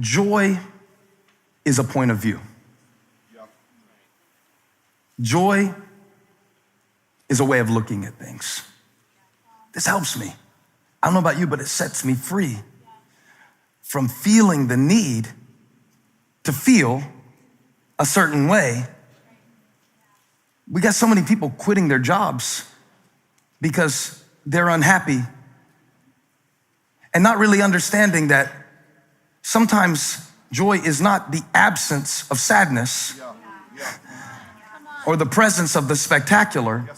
Joy is a point of view. Joy is a way of looking at things. This helps me. I don't know about you, but it sets me free from feeling the need to feel a certain way. We got so many people quitting their jobs because they're unhappy and not really understanding that sometimes joy is not the absence of sadness or the presence of the spectacular.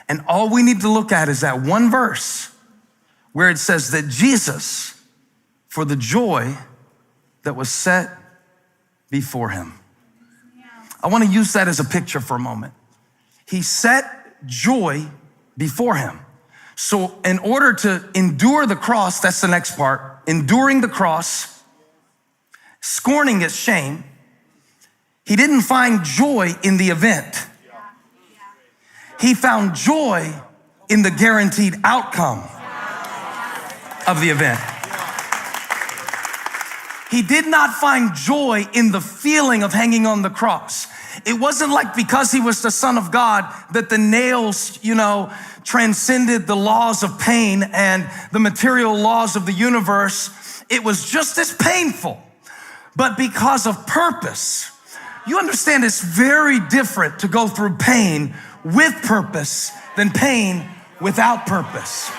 And all we need to look at is that one verse where it says that Jesus, for the joy that was set before him. I want to use that as a picture for a moment. He set joy before him. So in order to endure the cross, that's the next part, enduring the cross, scorning its shame, he didn't find joy in the event. He found joy in the guaranteed outcome of the event. He did not find joy in the feeling of hanging on the cross. It wasn't like because he was the Son of God that the nails, transcended the laws of pain and the material laws of the universe. It was just as painful, but because of purpose. You understand it's very different to go through pain with purpose than pain without purpose.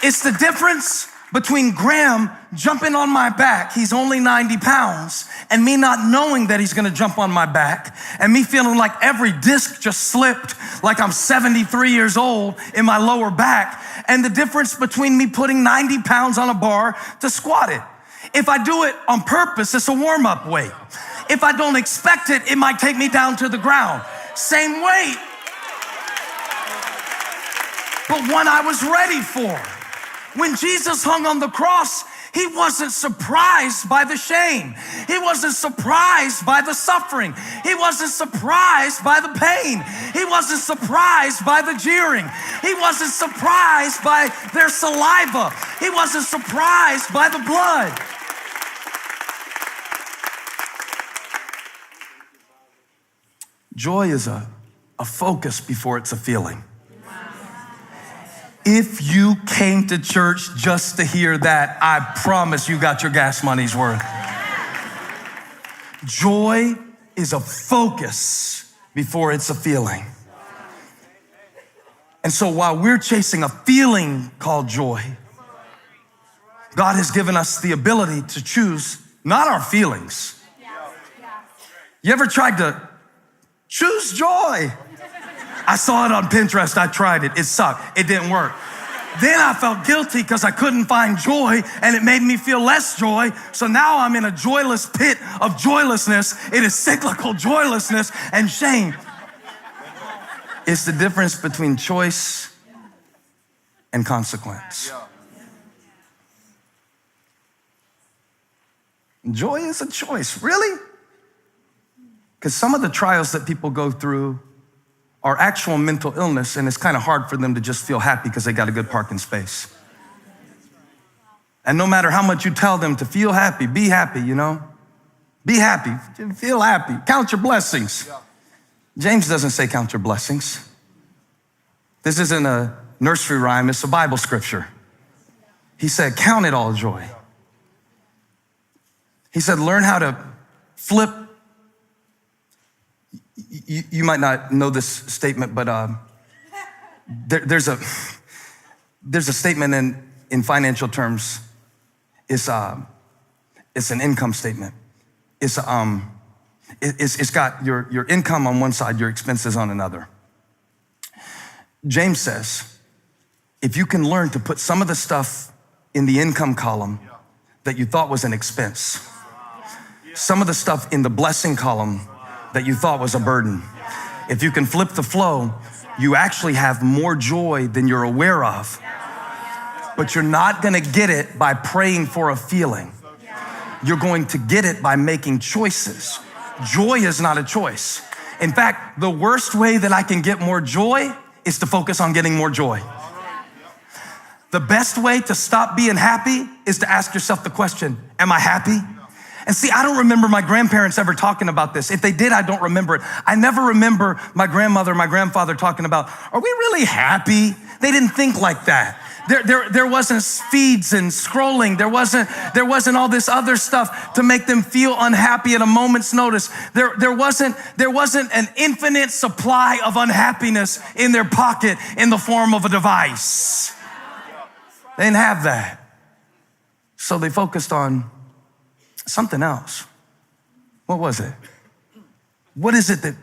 It's the difference between Graham jumping on my back, he's only 90 pounds, and me not knowing that he's gonna jump on my back, and me feeling like every disc just slipped, like I'm 73 years old in my lower back, and the difference between me putting 90 pounds on a bar to squat it. If I do it on purpose, it's a warm-up weight. If I don't expect it, it might take me down to the ground. Same weight, but one I was ready for. When Jesus hung on the cross, he wasn't surprised by the shame. He wasn't surprised by the suffering. He wasn't surprised by the pain. He wasn't surprised by the jeering. He wasn't surprised by their saliva. He wasn't surprised by the blood. Joy is a focus before it's a feeling. If you came to church just to hear that, I promise you got your gas money's worth. Joy is a focus before it's a feeling. And so while we're chasing a feeling called joy, God has given us the ability to choose not our feelings. You ever tried to choose joy? I saw it on Pinterest. I tried it. It sucked. It didn't work. Then I felt guilty because I couldn't find joy and it made me feel less joy. So now I'm in a joyless pit of joylessness. It is cyclical joylessness and shame. It's the difference between choice and consequence. Joy is a choice. Really? Because some of the trials that people go through are actual mental illness, and it's kind of hard for them to just feel happy because they got a good parking space. And no matter how much you tell them to feel happy, be happy, be happy, feel happy, count your blessings. James doesn't say count your blessings. This isn't a nursery rhyme, it's a Bible scripture. He said, count it all joy. He said, learn how to flip. You might not know this statement, but there's a statement in financial terms. It's an income statement. It's got your income on one side, your expenses on another. James says, if you can learn to put some of the stuff in the income column that you thought was an expense, some of the stuff in the blessing column that you thought was a burden. If you can flip the flow, you actually have more joy than you're aware of. But you're not gonna get it by praying for a feeling. You're going to get it by making choices. Joy is not a choice. In fact, the worst way that I can get more joy is to focus on getting more joy. The best way to stop being happy is to ask yourself the question, am I happy? And see, I don't remember my grandparents ever talking about this. If they did, I don't remember it. I never remember my grandmother, my grandfather talking about, are we really happy? They didn't think like that. There wasn't feeds and scrolling. There wasn't all this other stuff to make them feel unhappy at a moment's notice. There wasn't an infinite supply of unhappiness in their pocket in the form of a device. They didn't have that. So they focused on something else. What was it? What is it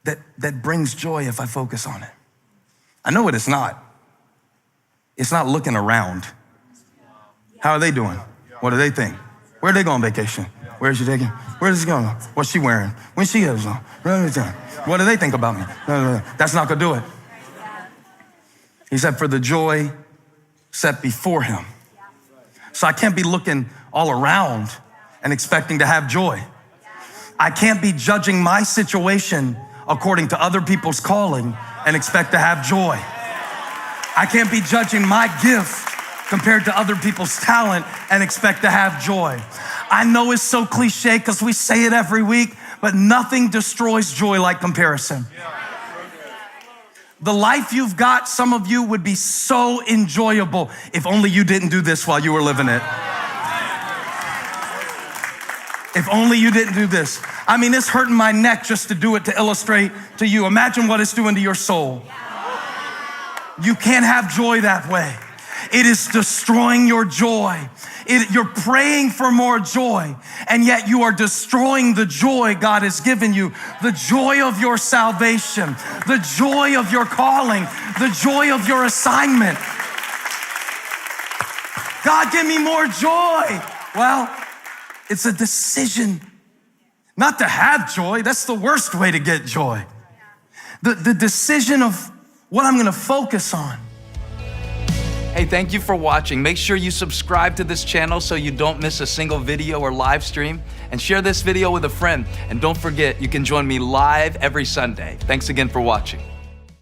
that brings joy if I focus on it? I know what it's not. It's not looking around. How are they doing? What do they think? Where are they going on vacation? Where is she taking? Where is she going? What's she wearing? When she is on? What do they think about me? That's not gonna do it. He said, for the joy set before him. So I can't be looking all around and expecting to have joy. I can't be judging my situation according to other people's calling and expect to have joy. I can't be judging my gift compared to other people's talent and expect to have joy. I know it's so cliche because we say it every week, but nothing destroys joy like comparison. The life you've got, some of you, would be so enjoyable if only you didn't do this while you were living it. If only you didn't do this. I mean, it's hurting my neck just to do it to illustrate to you. Imagine what it's doing to your soul. You can't have joy that way. It is destroying your joy. You're praying for more joy, and yet you are destroying the joy God has given you, the joy of your salvation, the joy of your calling, the joy of your assignment. God, give me more joy. Well, it's a decision not to have joy. That's the worst way to get joy. The decision of what I'm gonna focus on. Hey, thank you for watching. Make sure you subscribe to this channel so you don't miss a single video or live stream, and share this video with a friend. And don't forget, you can join me live every Sunday. Thanks again for watching.